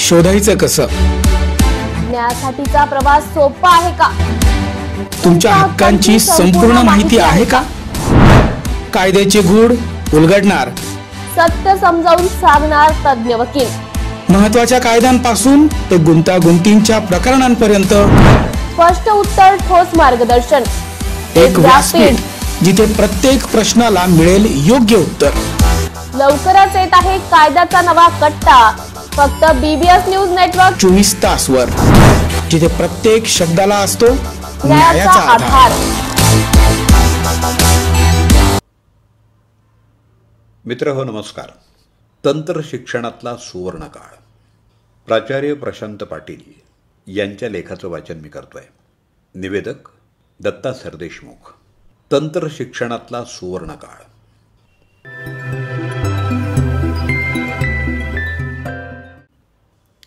शोधायचं कसं? न्यायासाठीचा प्रवास सोपा आहे का? तुमच्या हक्कांची संपूर्ण माहिती आहे का? कायद्याचे गूढ उलगडणार, सत्य समजावून सांगणार तज्ञ वकील, महत्त्वाच्या कायद्यांपासून ते गुंतागुंतींच्या प्रकरणांपर्यंत स्पष्ट उत्तर, ठोस मार्गदर्शन. एक व्यासपीठ जिथे प्रत्येक प्रश्नाला मिळेल योग्य उत्तर. लवकरच येत आहे कायद्याचा नवा कट्टा, फक्त BBS न्यूज नेटवर्क 24 तासवर, जिथे प्रत्येक शब्दाला असतो न्यायाचा आधार. मित्र हो, नमस्कार. तंत्र शिक्षणातला सुवर्णकाळ, प्राचार्य प्रशांत पाटील यांच्या लेखाचं वाचन मी करतोय. निवेदक दत्ता सरदेशमुख. तंत्र शिक्षणातला सुवर्णकाळ.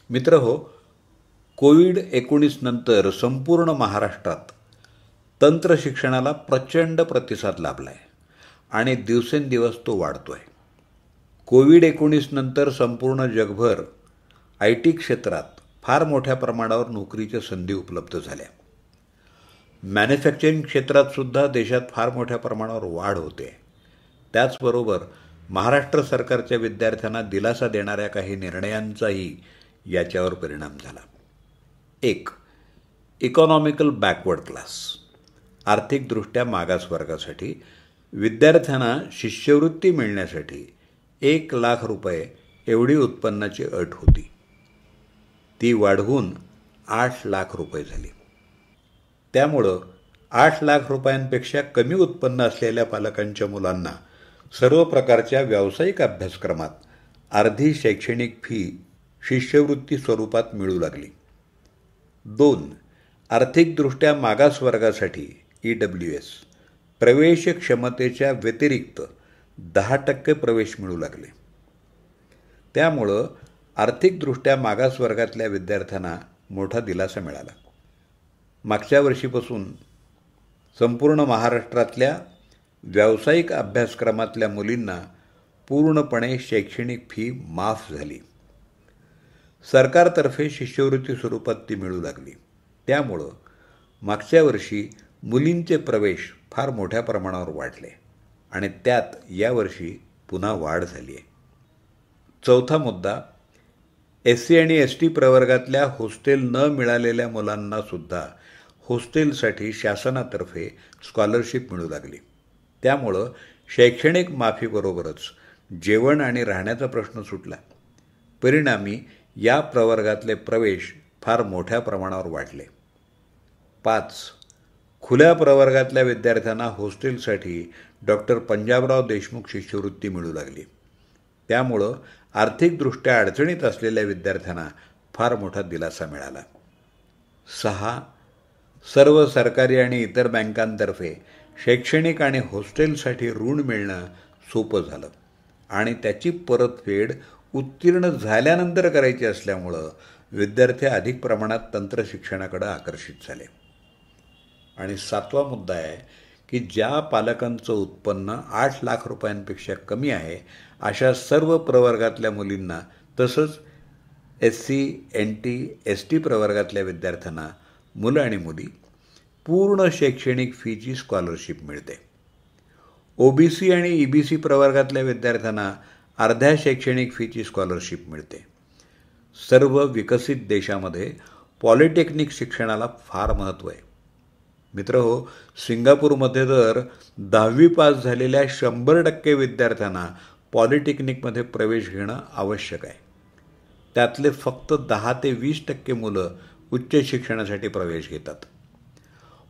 मित्र हो, कोविड-19 नंतर संपूर्ण महाराष्ट्रात तंत्र शिक्षणाला प्रचंड प्रतिसाद लाभलाय आणि दिवसेंदिवस तो वाढतोय. कोविड-19 नंतर संपूर्ण जगभर IT क्षेत्रात फार मोठ्या प्रमाणावर नोकरीच्या संधी उपलब्ध झाल्या. मॅन्युफॅक्चरिंग क्षेत्रात सुद्धा देशात फार मोठ्या प्रमाणावर वाढ होते. त्याचबरोबर महाराष्ट्र सरकारच्या विद्यार्थ्यांना दिलासा देणाऱ्या काही निर्णयांचाही याच्यावर परिणाम झाला. 1. Economical backward class. आर्थिकदृष्ट्या मागास वर्गासाठी विद्यार्थ्यांना शिष्यवृत्ती मिळण्यासाठी 1 लाख रुपये एवढी उत्पन्नाची अट होती. ती वाढवून 8 लाख रुपये झाली. त्यामुळं 8 लाख रुपयांपेक्षा कमी उत्पन्न असलेल्या पालकांच्या मुलांना सर्व प्रकारच्या व्यावसायिक अभ्यासक्रमात अर्धी शैक्षणिक फी शिष्यवृत्ती स्वरूपात मिळू लागली. 2. आर्थिकदृष्ट्या मागास वर्गासाठी EWS प्रवेश क्षमतेच्या व्यतिरिक्त 10% प्रवेश मिळू लागले. त्यामुळं आर्थिकदृष्ट्या मागास वर्गातल्या विद्यार्थ्यांना मोठा दिलासा मिळाला. मागच्या वर्षीपासून संपूर्ण महाराष्ट्रातल्या व्यावसायिक अभ्यासक्रमातल्या मुलींना पूर्णपणे शैक्षणिक फी माफ झाली. सरकारतर्फे शिष्यवृत्ती स्वरूपात ती मिळू लागली. त्यामुळं मागच्या वर्षी मुलींचे प्रवेश फार मोठ्या प्रमाणावर वाढले आणि त्यात यावर्षी पुन्हा वाढ झाली आहे. 4था मुद्दा, SC आणि ST प्रवर्गातल्या हॉस्टेल न मिळालेल्या मुलांनासुद्धा हॉस्टेलसाठी शासनातर्फे स्कॉलरशिप मिळू लागली. त्यामुळं शैक्षणिक माफीबरोबरच जेवण आणि राहण्याचा प्रश्न सुटला. परिणामी या प्रवर्गातले प्रवेश फार मोठ्या प्रमाणावर वाढले. 5. खुल्या प्रवर्गातल्या विद्यार्थ्यांना हॉस्टेलसाठी डॉक्टर पंजाबराव देशमुख शिष्यवृत्ती मिळू लागली. त्यामुळं आर्थिकदृष्ट्या अडचणीत असलेल्या विद्यार्थ्यांना फार मोठा दिलासा मिळाला. 6. सर्व सरकारी आणि इतर बँकांतर्फे शैक्षणिक आणि हॉस्टेलसाठी ऋण मिळणं सोपं झालं आणि त्याची परतफेड उत्तीर्ण झाल्यानंतर करायची असल्यामुळं विद्यार्थी अधिक प्रमाणात तंत्र शिक्षणाकडे आकर्षित झाले. आणि 7वा मुद्दा आहे की ज्या पालकांचं उत्पन्न 8 लाख रुपयांपेक्षा कमी आहे अशा सर्व प्रवर्गातल्या मुलींना तसंच SC, NT, ST प्रवर्गातल्या विद्यार्थ्यांना मुलं आणि मुली पूर्ण शैक्षणिक फीची स्कॉलरशिप मिळते. OBC आणि EBC प्रवर्गातल्या विद्यार्थ्यांना अर्ध्या शैक्षणिक फीची स्कॉलरशिप मिळते. सर्व विकसित देशामध्ये पॉलिटेक्निक शिक्षणाला फार महत्त्व आहे. मित्र हो, सिंगापूरमध्ये तर 10वी पास झालेल्या 100% विद्यार्थ्यांना पॉलिटेक्निकमध्ये प्रवेश घेणं आवश्यक आहे. त्यातले फक्त 10 ते 20% मुलं उच्च शिक्षणासाठी प्रवेश घेतात.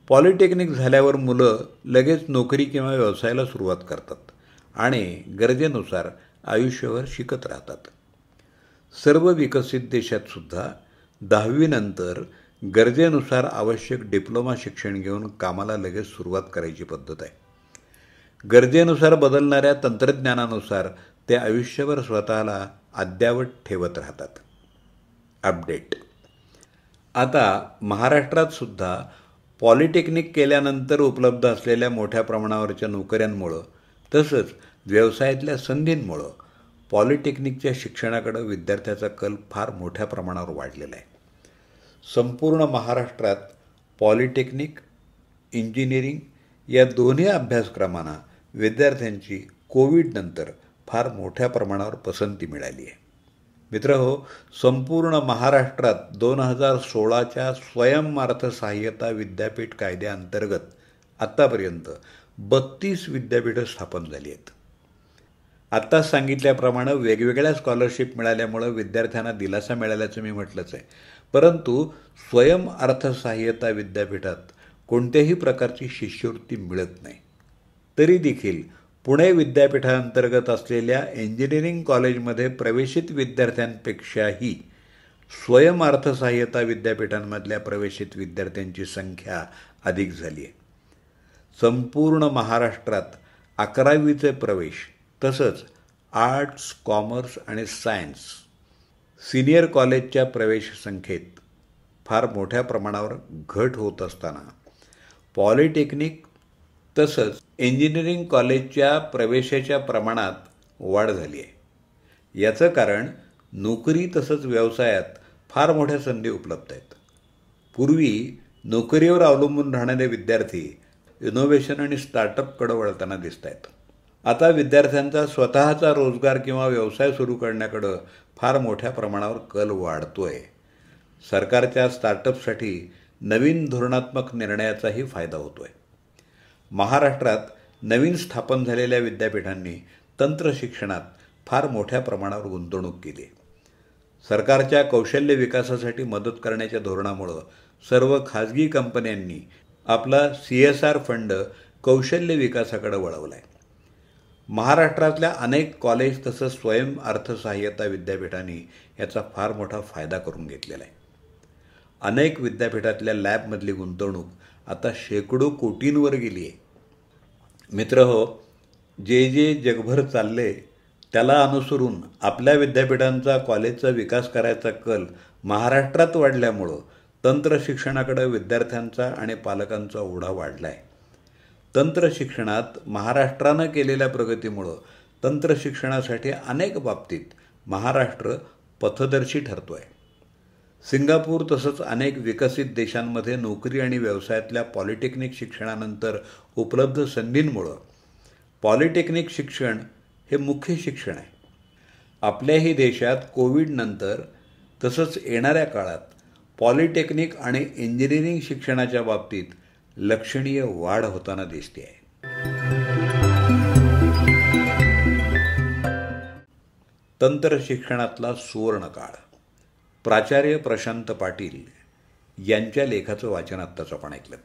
पॉलिटेक्निक झाल्यावर मुलं लगेच नोकरी किंवा व्यवसायाला सुरुवात करतात आणि गरजेनुसार आयुष्यभर शिकत राहतात. सर्व विकसित देशात सुद्धा 10वी नंतर गरजेनुसार आवश्यक डिप्लोमा शिक्षण घेऊन कामाला लगेच सुरुवात करायची पद्धत आहे. गरजेनुसार बदलणाऱ्या तंत्रज्ञानानुसार ते आयुष्यभर स्वतःला अद्ययावत ठेवत राहतात. अपडेट. आता महाराष्ट्रात सुद्धा पॉलिटेक्निक केल्यानंतर उपलब्ध असलेल्या मोठ्या प्रमाणावरच्या नोकऱ्यांमुळं तसंच व्यवसायातल्या संधींमुळं पॉलिटेक्निकच्या शिक्षणाकडे विद्यार्थ्याचा कल फार मोठ्या प्रमाणावर वाढलेला आहे. संपूर्ण महाराष्ट्रात पॉलिटेक्निक, इंजिनिअरिंग या दोन्ही अभ्यासक्रमांना विद्यार्थ्यांची कोविडनंतर फार मोठ्या प्रमाणावर पसंती मिळाली आहे. मित्रहो, संपूर्ण महाराष्ट्रात 2016च्या स्वयंअर्थसहाय्यता विद्यापीठ कायद्याअंतर्गत आत्तापर्यंत 32 विद्यापीठं स्थापन झाली आहेत. आत्ताच सांगितल्याप्रमाणे वेगवेगळ्या स्कॉलरशिप मिळाल्यामुळं विद्यार्थ्यांना दिलासा मिळाल्याचं मी म्हटलंच आहे. परंतु स्वयंअर्थसहाय्यता विद्यापीठात कोणत्याही प्रकारची शिष्यवृत्ती मिळत नाही. तरी देखील पुणे विद्यापीठांतर्गत असलेल्या इंजिनिअरिंग कॉलेजमध्ये प्रवेशित विद्यार्थ्यांपेक्षाही स्वयंअर्थसहाय्यता विद्यापीठांमधल्या प्रवेशित विद्यार्थ्यांची संख्या अधिक झाली आहे. संपूर्ण महाराष्ट्रात 11वीचे प्रवेश तसंच आर्ट्स, कॉमर्स आणि सायन्स सिनियर कॉलेजच्या प्रवेश संख्येत फार मोठ्या प्रमाणावर घट होत असताना पॉलिटेक्निक तसंच इंजिनिअरिंग कॉलेजच्या प्रवेशाच्या प्रमाणात वाढ झाली आहे. याचं कारण नोकरी तसंच व्यवसायात फार मोठ्या संधी उपलब्ध आहेत. पूर्वी नोकरीवर अवलंबून राहणारे विद्यार्थी इनोव्हेशन आणि स्टार्टअपकडे वळताना दिसत आहेत. आता विद्यार्थ्यांचा स्वतःचा रोजगार किंवा व्यवसाय सुरू करण्याकडं फार मोठ्या प्रमाणावर कल वाढतोय. सरकारच्या स्टार्टअपसाठी नवीन धोरणात्मक निर्णयाचाही फायदा होतोय. महाराष्ट्रात नवीन स्थापन झालेल्या विद्यापीठांनी तंत्र शिक्षणात फार मोठ्या प्रमाणावर गुंतवणूक केली. सरकारच्या कौशल्य विकासासाठी मदत करण्याच्या धोरणामुळं सर्व खाजगी कंपन्यांनी आपला CSR फंड कौशल्य विकासाकडे वळवला आहे. महाराष्ट्रातल्या अनेक कॉलेज तसंच स्वयंअर्थसहाय्यता विद्यापीठांनी याचा फार मोठा फायदा करून घेतलेला आहे. अनेक विद्यापीठातल्या लॅबमधली गुंतवणूक आता शेकडो कोटींवर गेली आहे. मित्रहो, जे जगभर चालले त्याला अनुसरून आपल्या विद्यापीठांचा कॉलेजचा विकास करायचा कल महाराष्ट्रात वाढल्यामुळं तंत्र शिक्षणाकडे विद्यार्थ्यांचा आणि पालकांचा ओढा वाढला आहे. तंत्र शिक्षणात महाराष्ट्रानं केलेल्या प्रगतीमुळं तंत्र शिक्षणासाठी अनेक बाबतीत महाराष्ट्र पथदर्शी ठरतो आहे. सिंगापूर तसंच अनेक विकसित देशांमध्ये नोकरी आणि व्यवसायातल्या पॉलिटेक्निक शिक्षणानंतर उपलब्ध संधींमुळं पॉलिटेक्निक शिक्षण हे मुख्य शिक्षण आहे. आपल्याही देशात कोविडनंतर तसंच येणाऱ्या काळात पॉलिटेक्निक आणि इंजिनिअरिंग शिक्षणाच्या बाबतीत लक्षणीय वाढ होताना दिसते आहे. तंत्र शिक्षणातला सुवर्णकाळ प्राचार्य प्रशांत पाटील यांच्या लेखाचं वाचन आत्ताच आपण ऐकलं.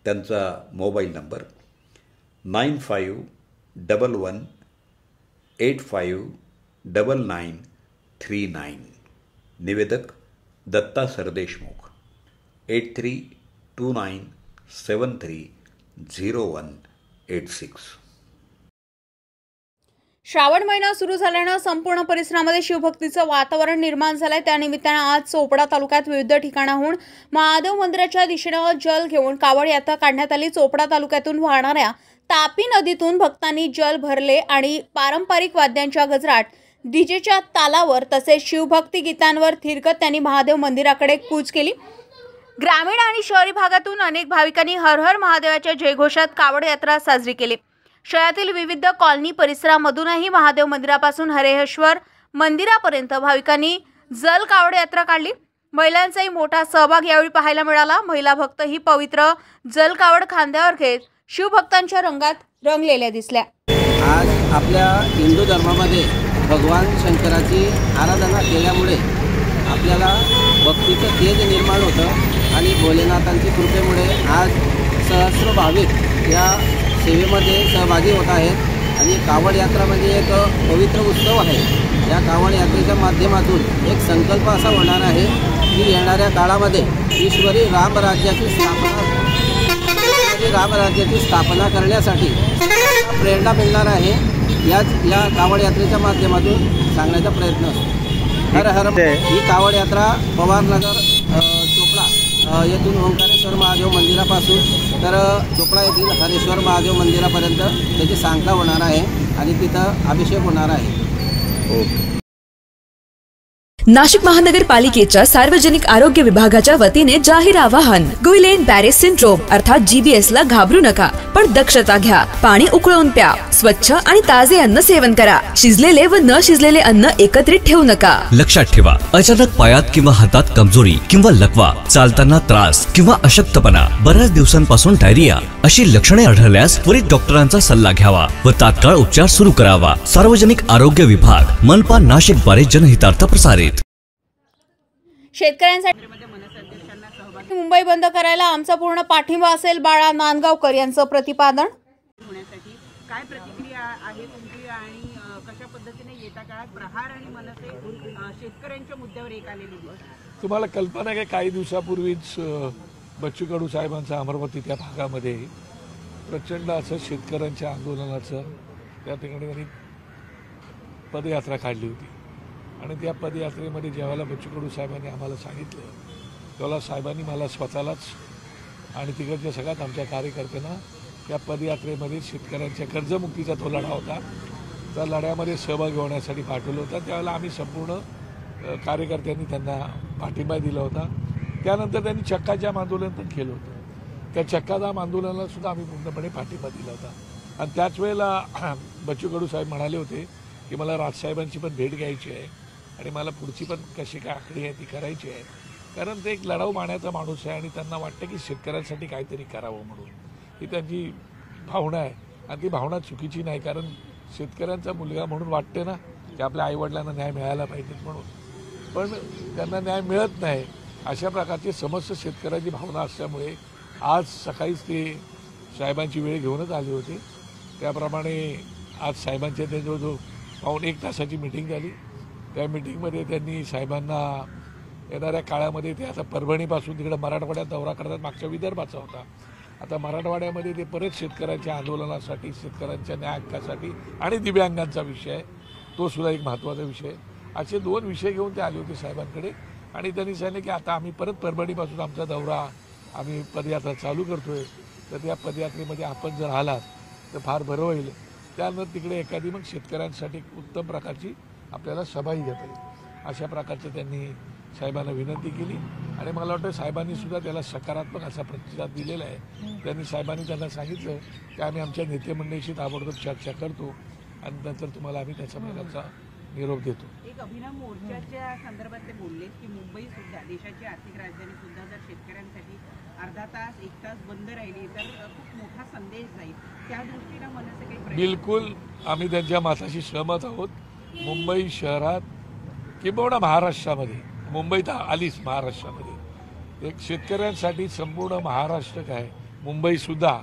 त्यांचा मोबाईल नंबर 9511859939. निवेदक दत्ता सरदेशमुख 8329730186. श्रावण महिना सुरू झाल्यानं संपूर्ण परिसरामध्ये शिवभक्तीचं वातावरण निर्माण झालंय. त्यानिमित्तानं आज चोपडा तालुक्यात विविध ठिकाणाहून महादेव मंदिराच्या दिशेनं जल घेऊन कावड यात्रा काढण्यात आली. चोपडा तालुक्यातून वाहणाऱ्या तापी नदीतून भक्तांनी जल भरले आणि पारंपरिक वाद्यांच्या गजरात, डीजेच्या तालावर तसेच शिवभक्ती गीतांवर थिरकत त्यांनी महादेव मंदिराकडे कूच केली. ग्रामीण आणि शहरी भागातून अनेक भाविकांनी हर हर महादेवाच्या जयघोषात कावड यात्रा साजरी केली. शहरातील विविध कॉलनी परिसरामधूनही महादेव मंदिरापासून हरेश्वर मंदिरापर्यंत भाविकांनी जल कावड यात्रा काढली. महिलांचाही मोठा सहभाग यावेळी पाहायला मिळाला. महिला भक्त ही पवित्र जल कावड खांद्यावर घेत शिवभक्तांच्या रंगात रंगलेल्या दिसल्या. आज आपल्या हिंदू धर्मामध्ये भगवान शंकराची आराधना केल्यामुळे आपल्याला भक्तीचं तेज निर्माण होतं आणि भोलेनाथांच्या कृपेमुळे आज सहस्र भाविक या सेवेमध्ये सहभागी होत आहेत. आणि कावड यात्रा म्हणजे एक पवित्र उत्सव आहे. या कावड यात्रेच्या माध्यमातून एक संकल्प असा होणार आहे की येणाऱ्या काळामध्ये ईश्वरी रामराज्याची स्थापना करण्यासाठी प्रेरणा मिळणार आहे. या कावड यात्रेच्या माध्यमातून सांगण्याचा प्रयत्न असतो. हर हर ही कावड यात्रा पवारनगर चोपडा येथून ओंकारेश्वर महादेव मंदिरापासून तर चोपडा येथील हरेश्वर महादेव मंदिरापर्यंत त्याची सांगता होणार आहे आणि तिथं अभिषेक होणार आहे. नाशिक महानगरपालिकेच्या सार्वजनिक आरोग्य विभागाच्या वतीने जाहीर आवाहन. गुइलेन बॅरे सिंड्रोम अर्थात GBS ला घाबरू नका, पण दक्षता घ्या. पाणी उकळून प्या. स्वच्छ आणि ताजे अन्न सेवन करा. शिजलेले व न शिजलेले अन्न एकत्रित ठेवू नका. लक्षात ठेवा, अचानक पायात किंवा हातात कमजोरी किंवा लकवा, चालताना त्रास किंवा अशक्तपणा, बऱ्याच दिवसांपासून डायरिया अशी लक्षणे आढळल्यास त्वरित डॉक्टरांचा सल्ला घ्यावा व तात्काळ उपचार सुरू करावा. सार्वजनिक आरोग्य विभाग, मनपा नाशिक द्वारे जनहितार्थ प्रसारित. शेतकऱ्यांसाठी मुंबई बंद करायला आमचा पूर्ण पाठिंबा असेल, बाळा नांदगावकर यांचं प्रतिपादन. काय प्रतिक्रिया आहे तुमची आणि कशा पद्धतीने येत्या काळात प्रहार आणि मनसे शेतकऱ्यांच्या मुद्द्यावर एक आलेली? तुम्हाला कल्पना आहे की काही दिवसापूर्वीच बच्चू कडू साहेबांचा अमरावती त्या भागामध्ये प्रचंड असं शेतकऱ्यांच्या आंदोलनाचं त्या ठिकाणी त्यांनी पदयात्रा काढली होती आणि त्या पदयात्रेमध्ये ज्यावेळेला बच्चू कडू साहेबांनी आम्हाला सांगितलं त्यावेळेला साहेबांनी मला स्वतःलाच आणि तिकडच्या सगळ्यात आमच्या कार्यकर्त्यांना त्या पदयात्रेमध्ये शेतकऱ्यांच्या कर्जमुक्तीचा तो लढा होता, त्या लढ्यामध्ये सहभागी होण्यासाठी पाठवलं होतं. त्यावेळेला आम्ही संपूर्ण कार्यकर्त्यांनी त्यांना पाठिंबा दिला होता. त्यानंतर त्यांनी चक्काजाम आंदोलन पण केलं होतं. त्या चक्काजाम आंदोलनाला सुद्धा आम्ही पूर्णपणे पाठिंबा दिला होता. आणि त्याच वेळेला बच्चू कडू साहेब म्हणाले होते की मला राजसाहेबांची पण भेट घ्यायची आहे आणि मला पुढची पण कशी काय आखणी आहे ती करायची आहे, कारण ते एक लढाऊ मानाचा माणूस आहे आणि त्यांना वाटतं की शेतकऱ्यांसाठी काहीतरी करावं म्हणून. ही त्यांची भावना आहे आणि ती भावना चुकीची नाही, कारण शेतकऱ्यांचा मुलगा म्हणून वाटते ना की आपल्या आईवडिलांना न्याय मिळायला पाहिजे म्हणून, पण त्यांना न्याय मिळत नाही. अशा प्रकारची समस्त शेतकऱ्याची भावना असल्यामुळे आज सकाळीच ते साहेबांची वेळ घेऊनच आले होते. त्याप्रमाणे आज साहेबांच्या त्यांच्याजवळ पाऊण 1 तासाची मीटिंग झाली. त्या मीटिंगमध्ये त्यांनी साहेबांना येणाऱ्या काळामध्ये ते आता परभणीपासून तिकडे मराठवाड्यात दौरा करतात. मागच्या विदर्भाचा होता, आता मराठवाड्यामध्ये ते परत शेतकऱ्यांच्या आंदोलनासाठी, शेतकऱ्यांच्या न्याय हक्कासाठी आणि दिव्यांगांचा विषय आहे, तो सुद्धा एक महत्त्वाचा विषय. असे 2 विषय घेऊन ते आले होते साहेबांकडे आणि त्यांनी सांगितले की आता आम्ही परत परभणीपासून आमचा दौरा, आम्ही पदयात्रा चालू करतो आहे, तर त्या पदयात्रेमध्ये आपण जर आलात तर फार बरं होईल. त्यानंतर तिकडे एखादी मग शेतकऱ्यांसाठी उत्तम प्रकारची आपल्याला सभाही घेता येईल, अशा प्रकारचं त्यांनी साहेबांना विनंती केली आणि मला वाटतं साहेबांनी सुद्धा त्याला सकारात्मक असा प्रतिसाद दिलेला आहे. त्यांनी त्यांना सांगितलं की आम्ही आमच्या नेतेमंडळीशी ताबडतोब चर्चा करतो आणि नंतर तुम्हाला आम्ही त्याच्या प्रकारचा निरोप देतो. एक अभिनव मोर्चाच्या संदर्भात ते बोलले की मुंबई सुद्धा देशाची आर्थिक राजधानी सुद्धा जर शेतकऱ्यांसाठी अर्धा तास 1 तास बंद राहिली तर खूप मोठा संदेश जाईल, त्या दृष्टीने मनसे काही बिलकुल आम्ही त्यांच्या मताशी सहमत आहोत. मुंबई शहरात किंबहुना महाराष्ट्रामध्ये, मुंबईत आलीच महाराष्ट्रामध्ये, एक शेतकऱ्यांसाठी संपूर्ण महाराष्ट्र काय मुंबईसुद्धा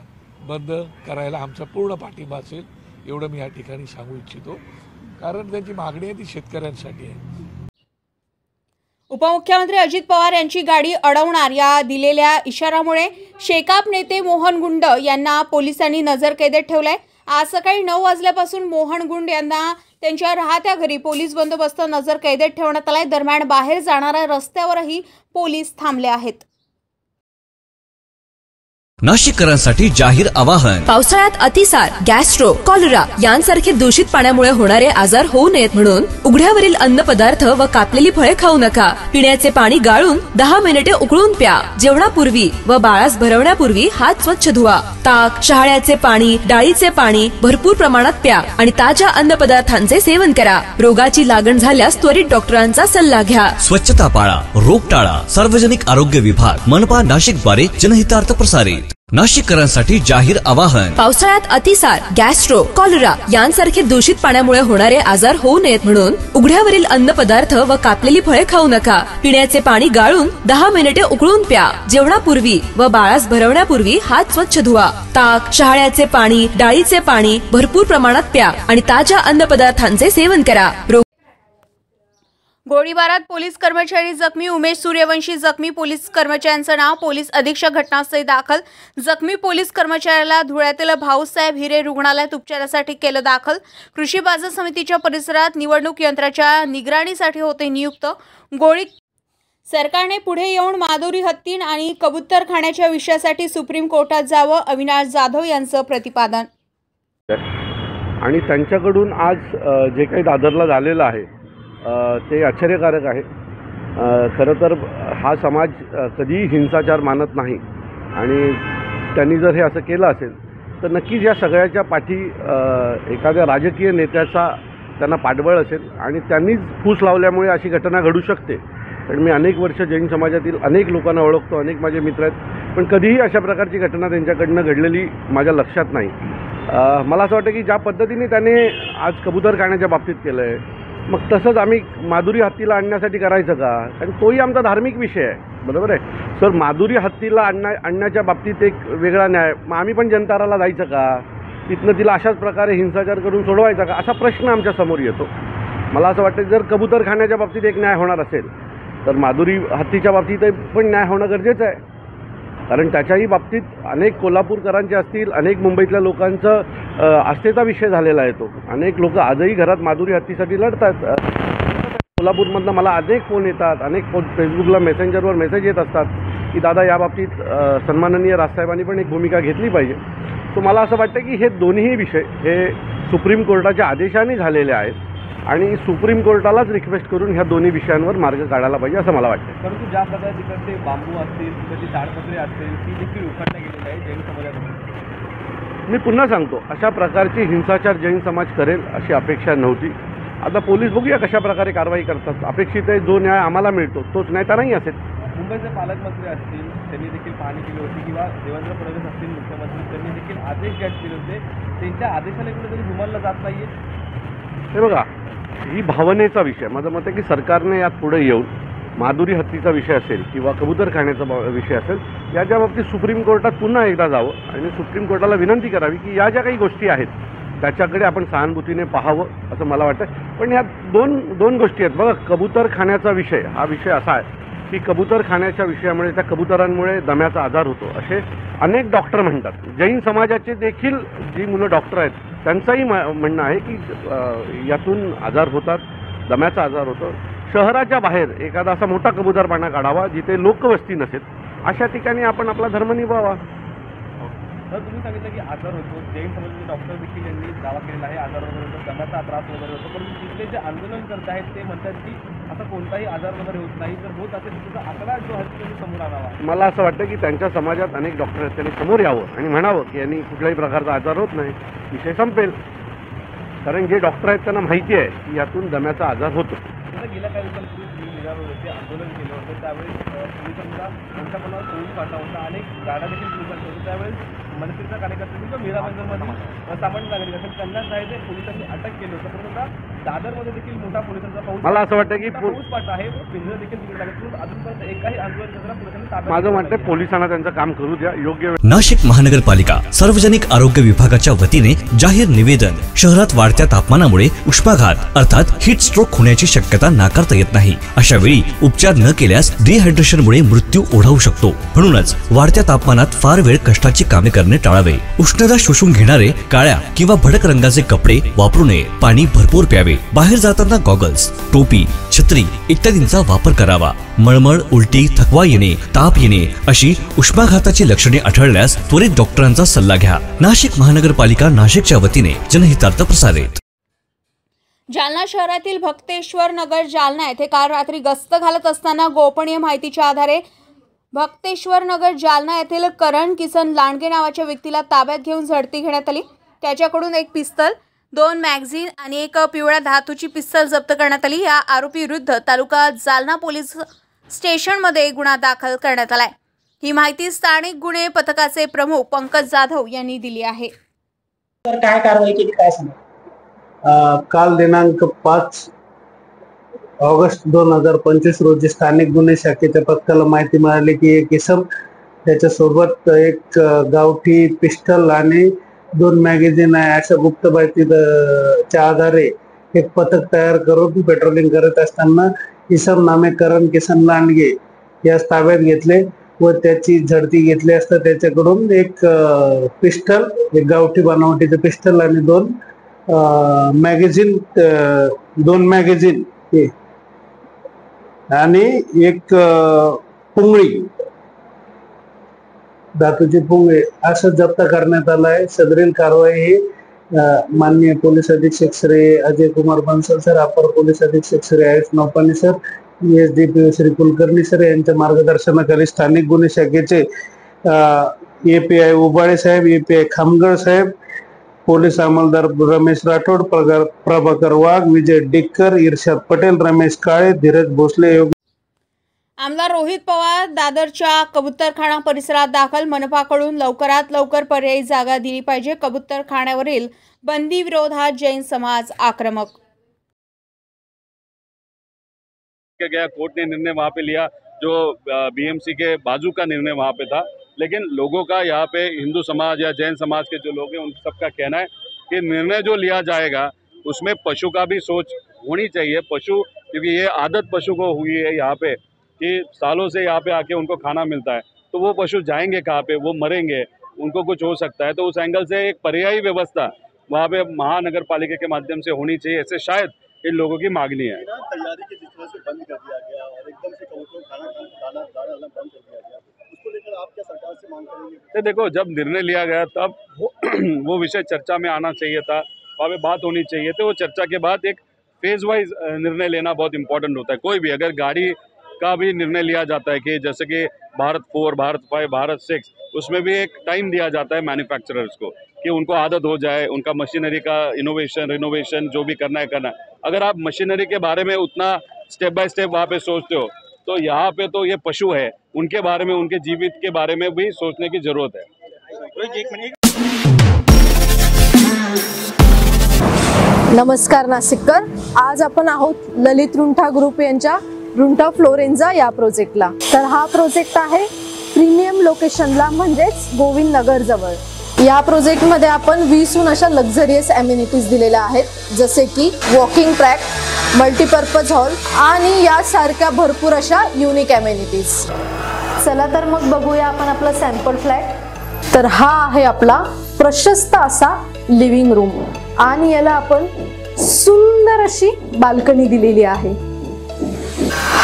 बंद करायला आमचा पूर्ण पाठिंबा असेल, एवढं मी या ठिकाणी सांगू इच्छितो, कारण त्यांची मागणी आहे ती शेतकऱ्यांसाठी आहे. उपमुख्यमंत्री अजित पवार यांची गाडी अडवणार या दिलेल्या इशारामुळे शेकाप नेते मोहन गुंड यांना पोलिसांनी नजरकैदेत ठेवलंय. आज सकाळी 9 वाजल्यापासून मोहन गुंड यांना त्यांच्या राहत्या घरी पोलीस बंदोबस्त नजरकैदेत ठेवण्यात आलाय. दरम्यान बाहेर जाणाऱ्या रस्त्यावरही पोलीस थांबले आहेत. नाशिककरांसाठी जाहीर आवाहन. पावसाळ्यात अतिसार, गॅस्ट्रो, कॉलरा यांसारखे दूषित पाण्यामुळे होणारे आजार होऊ नयेत म्हणून उघड्यावरील अन्नपदार्थ व कापलेली फळे खाऊ नका. पिण्याचे पाणी गाळून 10 मिनिटे उकळून प्या. जेवणापूर्वी व बाळास भरवण्यापूर्वी हात स्वच्छ धुवा. ताक, शहाळ्याचे पाणी, डाळीचे पाणी भरपूर प्रमाणात प्या आणि ताज्या अन्नपदार्थांचे सेवन करा. रोगाची लागण झाल्यास त्वरित डॉक्टरांचा सल्ला घ्या. स्वच्छता पाळा, रोग टाळा. सार्वजनिक आरोग्य विभाग, मनपा नाशिक द्वारे जनहितार्थ प्रसारित. नाशिककरांसाठी जाहीर आवाहन. पावसाळ्यात अतिसार, गॅस्ट्रो, कॉलरा यांसारखे दूषित पाण्यामुळे होणारे आजार होऊ नयेत म्हणून उघड्यावरील अन्नपदार्थ व कापलेली फळे खाऊ नका. पिण्याचे पाणी गाळून 10 मिनिटे उकळून प्या. जेवणापूर्वी व बाळास भरवण्यापूर्वी हात स्वच्छ धुवा. ताक, शहाळ्याचे पाणी, डाळीचे पाणी भरपूर प्रमाणात प्या आणि ताज्या अन्नपदार्थांचे सेवन करा. गोळीबारात पोलीस कर्मचारी जखमी. उमेश सूर्यवंशी जखमी. पोलीस कर्मचाऱ्यांचं नाव. पोलीस अधीक्षक घटनास्थळी दाखल. जखमी पोलीस कर्मचाऱ्याला धुळ्यातील भाऊसाहेब हिरे रुग्णालयात उपचारासाठी केलं दाखल. कृषी बाजार समितीच्या परिसरात निवडणूक यंत्राच्या निगराणीसाठी होते नियुक्त. गोळी सरकारने पुढे येऊन माधुरी हत्तीन आणि कबूतरखान्याच्या विषयासाठी सुप्रीम कोर्टात जावं, अविनाश जाधव यांचं प्रतिपादन. आणि त्यांच्याकडून आज जे काही दादरला झालेलं आहे ते आश्चर्यकारक आहे. खरं तर हा समाज कधीही हिंसाचार मानत नाही आणि त्यांनी जर हे असं केलं असेल तर नक्कीच या सगळ्याच्या पाठी एखाद्या राजकीय नेत्याचा त्यांना पाठबळ असेल आणि त्यांनीच फूस लावल्यामुळे अशी घटना घडू शकते. कारण मी अनेक वर्ष जैन समाजातील अनेक लोकांना ओळखतो, अनेक माझे मित्र आहेत, पण कधीही अशा प्रकारची घटना त्यांच्याकडनं घडलेली माझ्या लक्षात नाही. मला असं वाटतं की ज्या पद्धतीने त्याने आज कबूतरखान्याच्या बाबतीत केलं आहे, मग तसंच आम्ही माधुरी हत्तीला आणण्यासाठी करायचं का? कारण तोही आमचा धार्मिक विषय आहे, बरोबर आहे सर. माधुरी हत्तीला आणण्याच्या बाबतीत एक वेगळा न्याय, मग आम्ही पण जनताराला जायचं का? तिथनं तिला अशाच प्रकारे हिंसाचार करून सोडवायचा का? असा प्रश्न आमच्या समोर येतो. मला असं वाटतं जर कबूतरखान्याच्या बाबतीत एक न्याय होणार असेल तर माधुरी हत्तीच्या बाबतीत पण न्याय होणं गरजेचं आहे. कारण त्याच्याही बाबतीत अनेक कोल्हापूरकरांचे असतील, अनेक मुंबईतल्या लोकांचं आस्थेचा विषय झालेला आहे तो. अनेक लोक आजही घरात माधुरी हत्तीसाठी लढतात. कोल्हापूरमधनं मला अनेक फोन येतात, अनेक फेसबुकला मेसेंजरवर मेसेज येत असतात की दादा या बाबतीत सन्माननीय राजसाहेबांनी पण एक भूमिका घेतली पाहिजे. सो मला असं वाटतं की हे दोन्ही विषय हे सुप्रीम कोर्टाच्या आदेशाने झालेले आहेत आणि सुप्रीम कोर्टालाच रिक्वेस्ट करून ह्या दोन्ही विषयांवर मार्ग काढायला पाहिजे असं मला वाटतं. परंतु ज्या प्रकारे तिकडचे बांबू असतील, तिकडची ताडपत्रे असतील, ती देखील उखाडल्या गेलेली आहे जैन समाजात. मी पुन्हा सांगतो, अशा प्रकारची हिंसाचार जैन समाज करेल अशी अपेक्षा नव्हती. आता पोलीस बघूया कशा प्रकारे कारवाई करतात. अपेक्षित आहे जो न्याय आम्हाला मिळतो तोच न्याय त्यांनाही असेल. मुंबईचे पालकमंत्री असतील त्यांनी देखील पाहणी केली होती किंवा देवेंद्र फडणवीस असतील मुख्यमंत्री, त्यांनी देखील आदेश जाहीर केले होते. त्यांच्या आदेशाला कुठेतरी जुमानला जात नाहीये. हे बघा, ही भावनेचा विषय. माझं मत आहे की सरकारने यात पुढे येऊन माधुरी हत्तीचा विषय असेल किंवा कबूतरखान्याचा विषय असेल, याच्या बाबतीत सुप्रीम कोर्टात पुन्हा एकदा जावं आणि सुप्रीम कोर्टाला विनंती करावी की या ज्या काही गोष्टी आहेत त्याच्याकडे आपण सहानुभूतीने पाहावं असं मला वाटतं. पण ह्या दोन गोष्टी आहेत. बघा, कबूतरखान्याचा विषय हा विषय असा आहे की कबूतरखान्याच्या विषयामुळे त्या कबुतरांमुळे दम्याचा आजार होतो असे अनेक डॉक्टर म्हणतात. जैन समाजाचे देखील जी मुलं डॉक्टर आहेत त्यांचंही म्हणणं आहे की यातून आजार होतात, दम्याचा आजार होतो. शहराच्या बाहेर एखादा असा मोठा कबूतरखाना काढावा जिथे लोकवस्ती नसेल, अशा ठिकाणी आपण आपला धर्म निभावा. तर तुम्ही सांगितलं की आजार होतो, जैन समाजाचे डॉक्टर देखील यांनी दावा केलेला आहे आजार वगैरे होतो, दम्याचा त्रास वगैरे होतो. परंतु तिथले जे आंदोलन करत आहेत ते म्हणतात की असा कोणताही आजार वगैरे होत नाही. जर होत असेल तर त्याचा आकडा जो आहे तो समोर आणावा. मला असं वाटतं की त्यांच्या समाजात अनेक डॉक्टर आहेत, त्यांनी समोर यावं आणि म्हणावं की यांनी कुठल्याही प्रकारचा आजार होत नाही, विषय संपेल. कारण जे डॉक्टर आहेत त्यांना माहिती आहे की यातून दम्याचा आजार होतो. गेल्या काही दिवसांपूर्वी निरावरते आंदोलन केलं होतं, त्यावेळेस पोलिसांचा मोठ्या प्रमाणात पोलीस पाठवा होता, अनेक गाड्या देखील पोलिसांच्या होत्या. त्यावेळेस मनसेचा कार्यकर्ते किंवा मीरा भाईंदरमधील सामान्य नागरिक असेल त्यांना जायचे पोलिसांनी अटक केली होतं. परंतु आता दादरमध्ये देखील मोठा पोलिसांचा पाऊस, मला असं वाटतं की पाऊस पाठ आहे, पिंजर देखील तिकडे लागत. अजूनपर्यंत एकाही आंदोलन करताना पोलिसांनी ताब्यात. माझं म्हणतं पोलिसांना त्यांचं काम करू द्या योग्य वेळ. नाशिक महानगरपालिका सार्वजनिक आरोग्य विभागाच्या वतीने जाहीर निवेदन. शहरात वाढत्या तापमानामुळे उष्माघात अर्थात हीट स्ट्रोक होण्याची शक्यता नाकारता येत नाही. अशा वेळी उपचार न केल्यास डिहायड्रेशनमुळे मृत्यू ओढावू शकतो. म्हणूनच वाढत्या तापमानात फार वेळ कष्टाची कामे करणे टाळावे. उष्णता शोषून घेणारे काळ्या किंवा भडक रंगाचे कपडे वापरू नये. पाणी भरपूर प्यावे. बाहेर जाताना गॉगल्स, टोपी, छत्री इत्यादींचा वापर करावा. मळमळ, उलटी, थकवा येणे, ताप येणे अशी उष्माघाताची लक्षणे आढळल्यास त्वरित डॉक्टरांचा सल्ला घ्या. नाशिक महानगरपालिका नाशिकच्या वतीने जनहितार्थ प्रसारित. जालना शहरातील भक्तेश्वर नगर जालना येथे काल रात्री गस्त घालत असताना गोपनीय माहितीच्या आधारे भक्तेश्वर नगर जालना येथील करण किसन लांडगे नावाच्या व्यक्तीला ताब्यात घेऊन झडती घेण्यात आली. त्याच्याकडून एक पिस्तल, 2 मॅगझीन आणि एक पिवळ्या धातूची पिस्तल जप्त करण्यात आली. या आरोपी विरुद्ध तालुका जालना पोलीस स्टेशनमध्ये गुन्हा दाखल करण्यात आलाय. ही माहिती स्थानिक गुन्हे पथकाचे प्रमुख पंकज जाधव यांनी दिली आहे. तर काय कारवाई केली काय सांगा? काल दिनांक 5 ऑगस्ट 2025 रोजी स्थानिक गुन्हे शाखेच्या पथकाला माहिती मिळाली की एक इसम त्याच्यासोबत एक गावठी पिस्टल आणि 2 मॅगझीन आहे अशा गुप्त माहितीच्या आधारे एक पथक तयार करून पेट्रोलिंग करत असताना इसम नामे करण किसन लांडगे यास ताब्यात घेतले व त्याची झडती घेतली असता त्याच्याकडून एक पिस्टल, एक गावठी बनावटीचे पिस्टल आणि 2 मॅगझीन आणि एक पुंगळी, धातूची पुंगळी असं जप्त करण्यात आलं आहे. सदरील कारवाई ही माननीय पोलीस अधीक्षक श्री अजय कुमार बन्सल सर, अपर पोलीस अधीक्षक Shri Ayush Naupane sir, SDPO Shri Kulkarni sir यांच्या मार्गदर्शनाखाली स्थानिक गुन्हे शाखेचे एपीआय उबाळे साहेब, एपीआय खामगळ साहेब, पोलीस अंमलदार रमेश राठोड, प्रभाकर वाघ, विजय डिक्कर, इर्शाद पटेल, रमेश काळे, धीरज भोसले. आमदार रोहित पवार दादरच्या कबूतरखाना परिसरात दाखल. मनपाकडून लवकरात लवकर पर्यायी जागा दिली पाहिजे. कबूतरखान्यावरील बंदी विरोधात जैन समाज आक्रमक. गया कोर्ट ने निर्णय वहाँ पे लिया जो बीएमसी के बाजू का निर्णय वहाँ पे था, लेकिन लोगों का यहाँ पे हिंदू समाज या जैन समाज के जो लोग हैं उन सबका कहना है कि निर्णय जो लिया जाएगा उसमें पशु का भी सोच होनी चाहिए. पशु, क्योंकि ये आदत पशु को हुई है यहाँ पे कि सालों से यहाँ पे आके उनको खाना मिलता है, तो वो पशु जाएंगे कहाँ पे, वो मरेंगे, उनको कुछ हो सकता है. तो उस एंगल से एक पर्यायी व्यवस्था वहाँ पे महानगर पालिका के माध्यम से होनी चाहिए. ऐसे शायद इन लोगों की मांगनी है. तैयारी की जिस तरह से बंद कर दिया गया और एकदम से कबूतरों को खाना डालना बंद कर दिया गया, उसको लेकर आप क्या सरकार से मांग करेंगे? तो देखो, जब निर्णय लिया गया तब वो विषय चर्चा में आना चाहिए था, वहाँ पे बात होनी चाहिए. तो वो चर्चा के बाद एक फेज वाइज निर्णय लेना बहुत इंपॉर्टेंट होता है. कोई भी अगर गाड़ी का भी निर्णय लिया जाता है कि जैसे कि भारत 4, भारत 5, भारत 6, उसमें भी एक टाइम दिया जाता है मैन्युफैक्चरर्स को कि उनको आदत हो जाए, उनका मशीनरी का इनोवेशन रिनोवेशन जो भी करना है. अगर आप मशीनरी के बारे में उतना स्टेप बाय स्टेप वहाँ पे सोचते हो, तो यहाँ पे तो ये पशु है, उनके बारे में, उनके जीवित के बारे में भी सोचने की जरूरत है. नमस्कार नाशिककर, आज आपण आहोत ललित रुंठा ग्रुप यांच्या रुंठा फ्लोरेन्झा या प्रोजेक्टला. तर हा प्रोजेक्ट आहे प्रीमियम लोकेशनला, म्हणजेच गोविंद नगर जवळ. या प्रोजेक्टमध्ये आपण 20हून अशा लक्झरियस अमेनिटीज दिलेल्या आहेत, जसे की वॉकिंग ट्रॅक, मल्टीपर्पज हॉल आणि यासारख्या भरपूर अशा युनिक अमेनिटीज. चला तर मग बघूया आपण आपला सॅम्पल फ्लॅट. तर हा आहे आपला प्रशस्त असा लिव्हिंग रूम आणि याला आपण सुंदर अशी बाल्कनी दिलेली आहे.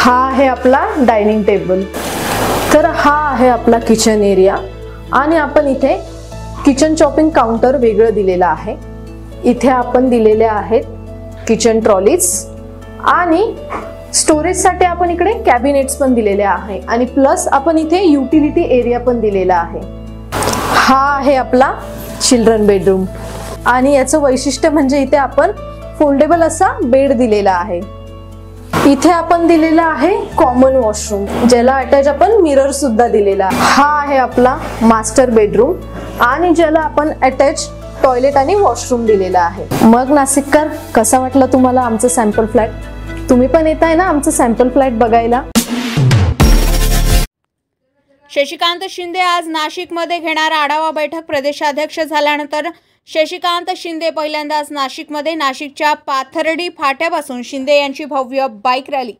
हा आहे आपला डायनिंग टेबल. तर हा आहे आपला किचन एरिया आणि आपण इथे किचन चॉपिंग काउंटर वेगळं दिलेलं आहे. इथे आपण दिलेले आहेत किचन ट्रॉलीज आणि स्टोरेजसाठी आपण इकडे कॅबिनेट्स पण दिलेले आहे आणि प्लस आपण इथे युटिलिटी एरिया पण दिलेला आहे. हा आहे आपला चिल्ड्रन बेडरूम आणि याचं वैशिष्ट्य म्हणजे इथे आपण फोल्डेबल असा बेड दिलेला आहे. इथे आपण दिलेला आहे कॉमन वॉशरूम, ज्याला अटॅच आपण मिरर सुद्धा दिलेला आहे. हा आहे आपला मास्टर बेडरूम आणि ज्याला आपण अटॅच टॉयलेट आणि वॉशरूम दिलेला आहे. मग नाशिककर, कसा वाटला तुम्हाला आमचं सॅम्पल फ्लॅट? तुम्ही पण येत आहे ना आमचं सॅम्पल फ्लॅट बघायला? शशिकांत शिंदे आज नाशिकमध्ये घेणार आढावा बैठक. प्रदेशाध्यक्ष झाल्यानंतर शशिकांत शिंदे पहिल्यांदाच नाशिकमध्ये. नाशिकच्या पाथर्डी फाट्यापासून शिंदे यांची भव्य बाईक रॅली.